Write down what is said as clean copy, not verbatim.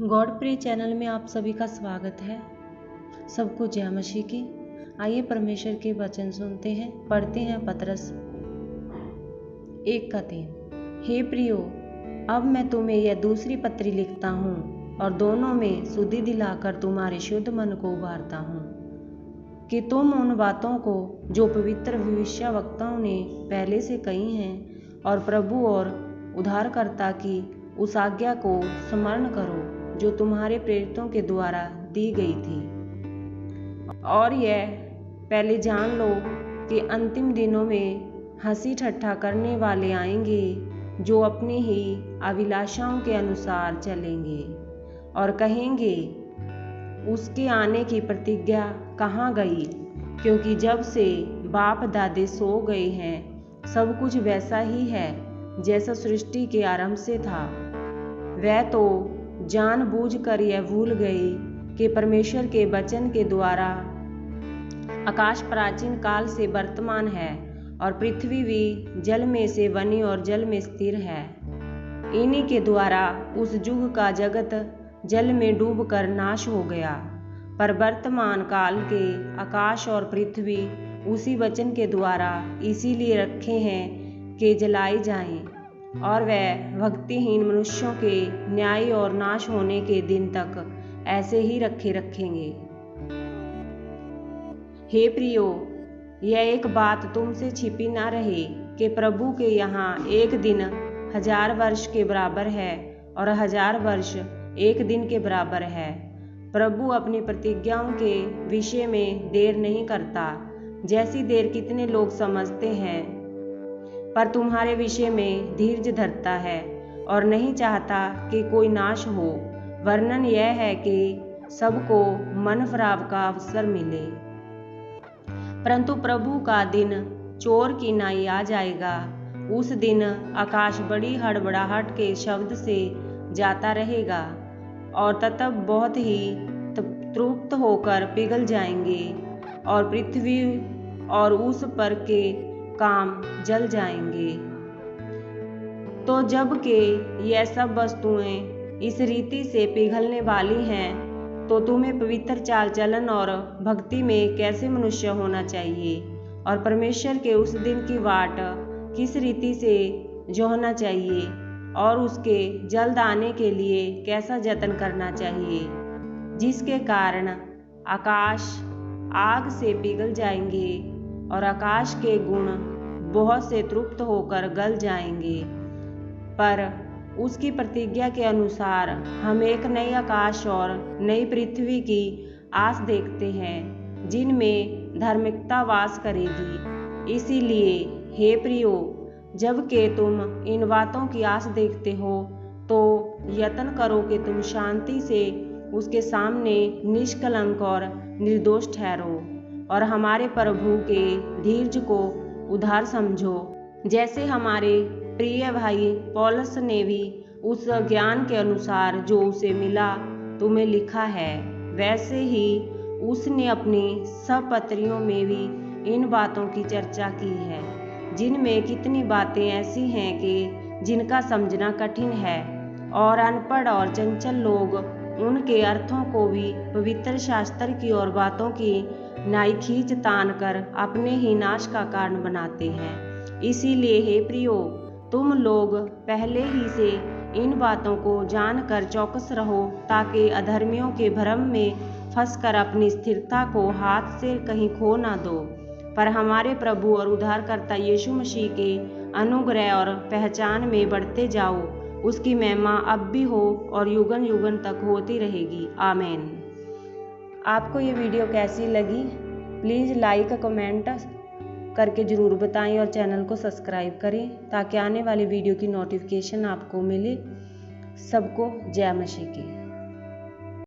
God pray channel में आप सभी का स्वागत है। सबको जय मसीह की। आइए परमेश्वर के वचन सुनते हैं, पढ़ते हैं पतरस 1:3। हे प्रियो, अब मैं तुम्हें यह दूसरी पत्री लिखता हूँ और दोनों में शुद्धि दिलाकर तुम्हारे शुद्ध मन को उभारता हूँ कि तुम उन बातों को जो पवित्र भविष्यवक्ताओं ने पहले से कही हैं और प्रभु और उद्धारकर्ता की उस आज्ञा को स्मरण करो जो तुम्हारे प्रेरितों के द्वारा दी गई थी। और यह पहले जान लो कि अंतिम दिनों में हंसी ठट्ठा करने वाले आएंगे, जो अपनी ही अभिलाषाओं के अनुसार चलेंगे और कहेंगे, उसके आने की प्रतिज्ञा कहाँ गई? क्योंकि जब से बाप दादे सो गए हैं, सब कुछ वैसा ही है जैसा सृष्टि के आरंभ से था। वह तो जानबूझकर यह भूल गए कि परमेश्वर के वचन के द्वारा आकाश प्राचीन काल से वर्तमान है और पृथ्वी भी जल में से बनी और जल में स्थिर है। इन्हीं के द्वारा उस युग का जगत जल में डूबकर नाश हो गया, पर वर्तमान काल के आकाश और पृथ्वी उसी वचन के द्वारा इसीलिए रखे हैं कि जलाए जाएं, और वह भक्तिहीन मनुष्यों के न्याय और नाश होने के दिन तक ऐसे ही रखेंगे। हे प्रियो, यह एक बात तुमसे छिपी ना रहे कि प्रभु के यहाँ एक दिन 1000 वर्ष के बराबर है और 1000 वर्ष एक दिन के बराबर है। प्रभु अपनी प्रतिज्ञाओं के विषय में देर नहीं करता, जैसी देर कितने लोग समझते हैं, पर तुम्हारे विषय में धीरज धरता है और नहीं चाहता कि कोई नाश हो, वर्णन यह है कि सबको मन फिराव का अवसर मिले। परंतु प्रभु का दिन चोर की नाई आ जाएगा। उस दिन आकाश बड़ी हड़बड़ाहट के शब्द से जाता रहेगा और तब बहुत ही तृप्त होकर पिघल जाएंगे और पृथ्वी और उस पर के काम जल जाएंगे। तो जब के यह सब वस्तुएं इस रीति से पिघलने वाली हैं, तो तुम्हें पवित्र चाल चलन और भक्ति में कैसे मनुष्य होना चाहिए और परमेश्वर के उस दिन की वाट किस रीति से जोहना चाहिए और उसके जल्द आने के लिए कैसा जतन करना चाहिए, जिसके कारण आकाश आग से पिघल जाएंगे और आकाश के गुण बहुत से तृप्त होकर गल जाएंगे। पर उसकी प्रतिज्ञा के अनुसार हम एक नई आकाश और नई पृथ्वी की आस देखते हैं, जिनमें धार्मिकता वास करेगी। इसीलिए हे प्रियो, जबकि तुम इन बातों की आस देखते हो, तो यत्न करो कि तुम शांति से उसके सामने निष्कलंक और निर्दोष ठहरो और हमारे प्रभु के धीरज को उधार समझो, जैसे हमारे प्रिय भाई पौलुस ने भी उस ज्ञान के अनुसार जो उसे मिला तुम्हें लिखा है, वैसे ही उसने अपनी सब पत्रियों में भी इन बातों की चर्चा की है, जिनमें कितनी बातें ऐसी हैं कि जिनका समझना कठिन है और अनपढ़ और चंचल लोग उनके अर्थों को भी पवित्र शास्त्र की और बातों की नाई खींच तान कर अपने ही नाश का कारण बनाते हैं। इसीलिए हे प्रियो, तुम लोग पहले ही से इन बातों को जानकर चौकस रहो, ताकि अधर्मियों के भ्रम में फंसकर अपनी स्थिरता को हाथ से कहीं खो ना दो, पर हमारे प्रभु और उद्धारकर्ता यीशु मसीह के अनुग्रह और पहचान में बढ़ते जाओ। उसकी महिमा अब भी हो और युगन युगन तक होती रहेगी। आमीन। आपको ये वीडियो कैसी लगी? प्लीज़ लाइक कमेंट करके ज़रूर बताएं और चैनल को सब्सक्राइब करें, ताकि आने वाली वीडियो की नोटिफिकेशन आपको मिले। सबको जय मसीह की।